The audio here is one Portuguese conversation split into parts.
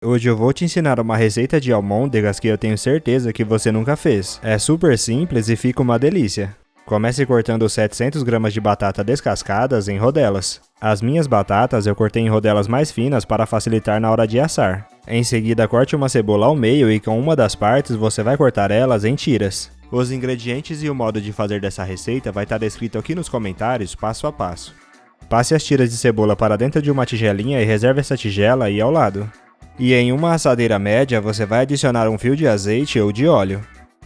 Hoje eu vou te ensinar uma receita de almôndegas que eu tenho certeza que você nunca fez. É super simples e fica uma delícia. Comece cortando 700 gramas de batata descascadas em rodelas. As minhas batatas eu cortei em rodelas mais finas para facilitar na hora de assar. Em seguida, corte uma cebola ao meio e com uma das partes você vai cortar elas em tiras. Os ingredientes e o modo de fazer dessa receita vai estar descrito aqui nos comentários passo a passo. Passe as tiras de cebola para dentro de uma tigelinha e reserve essa tigela aí ao lado. E em uma assadeira média você vai adicionar um fio de azeite ou de óleo.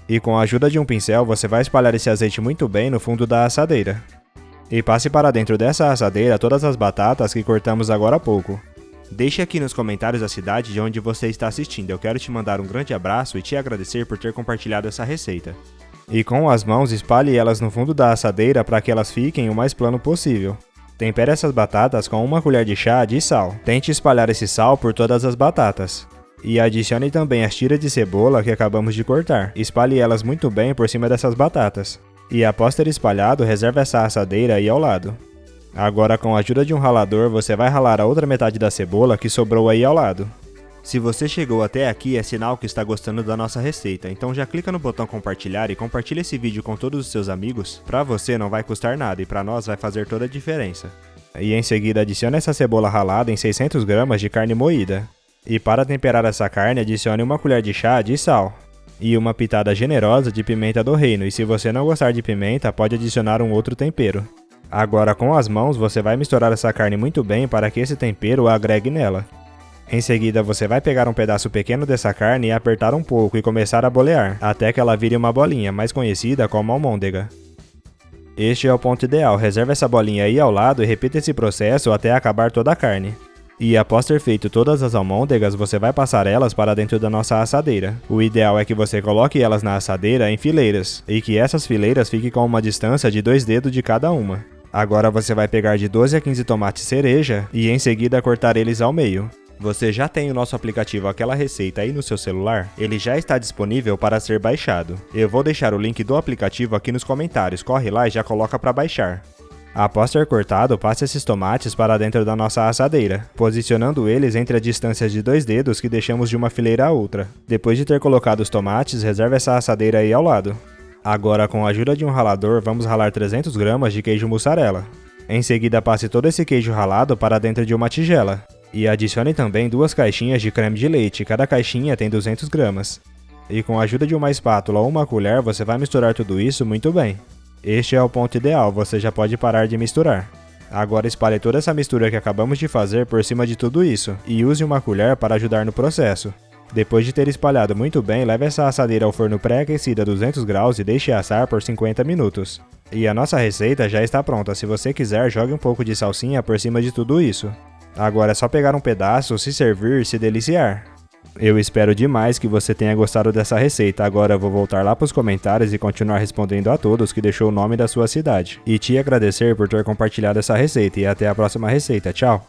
E com a ajuda de um pincel você vai espalhar esse azeite muito bem no fundo da assadeira. E passe para dentro dessa assadeira todas as batatas que cortamos agora há pouco. Deixe aqui nos comentários a cidade de onde você está assistindo, eu quero te mandar um grande abraço e te agradecer por ter compartilhado essa receita. E com as mãos espalhe elas no fundo da assadeira para que elas fiquem o mais plano possível. Tempere essas batatas com uma colher de chá de sal. Tente espalhar esse sal por todas as batatas. E adicione também as tiras de cebola que acabamos de cortar. Espalhe elas muito bem por cima dessas batatas. E após ter espalhado, reserve essa assadeira aí ao lado. Agora, com a ajuda de um ralador, você vai ralar a outra metade da cebola que sobrou aí ao lado. Se você chegou até aqui, é sinal que está gostando da nossa receita, então já clica no botão compartilhar e compartilha esse vídeo com todos os seus amigos. Pra você não vai custar nada e pra nós vai fazer toda a diferença. E em seguida adicione essa cebola ralada em 600 gramas de carne moída. E para temperar essa carne, adicione uma colher de chá de sal. E uma pitada generosa de pimenta do reino, e se você não gostar de pimenta, pode adicionar um outro tempero. Agora com as mãos você vai misturar essa carne muito bem para que esse tempero agregue nela. Em seguida você vai pegar um pedaço pequeno dessa carne e apertar um pouco e começar a bolear, até que ela vire uma bolinha, mais conhecida como almôndega. Este é o ponto ideal, reserve essa bolinha aí ao lado e repita esse processo até acabar toda a carne. E após ter feito todas as almôndegas, você vai passar elas para dentro da nossa assadeira. O ideal é que você coloque elas na assadeira em fileiras, e que essas fileiras fiquem com uma distância de 2 dedos de cada uma. Agora você vai pegar de 12 a 15 tomates cereja e em seguida cortar eles ao meio. Você já tem o nosso aplicativo Aquela Receita aí no seu celular? Ele já está disponível para ser baixado. Eu vou deixar o link do aplicativo aqui nos comentários, corre lá e já coloca para baixar. Após ter cortado, passe esses tomates para dentro da nossa assadeira, posicionando eles entre as distâncias de 2 dedos que deixamos de uma fileira a outra. Depois de ter colocado os tomates, reserve essa assadeira aí ao lado. Agora, com a ajuda de um ralador, vamos ralar 300 gramas de queijo mussarela. Em seguida, passe todo esse queijo ralado para dentro de uma tigela. E adicione também 2 caixinhas de creme de leite, cada caixinha tem 200 gramas. E com a ajuda de uma espátula ou uma colher, você vai misturar tudo isso muito bem. Este é o ponto ideal, você já pode parar de misturar. Agora espalhe toda essa mistura que acabamos de fazer por cima de tudo isso, e use uma colher para ajudar no processo. Depois de ter espalhado muito bem, leve essa assadeira ao forno pré-aquecido a 200 graus e deixe assar por 50 minutos. E a nossa receita já está pronta, se você quiser jogue um pouco de salsinha por cima de tudo isso. Agora é só pegar um pedaço, se servir e se deliciar. Eu espero demais que você tenha gostado dessa receita. Agora eu vou voltar lá para os comentários e continuar respondendo a todos que deixou o nome da sua cidade. E te agradecer por ter compartilhado essa receita e até a próxima receita. Tchau!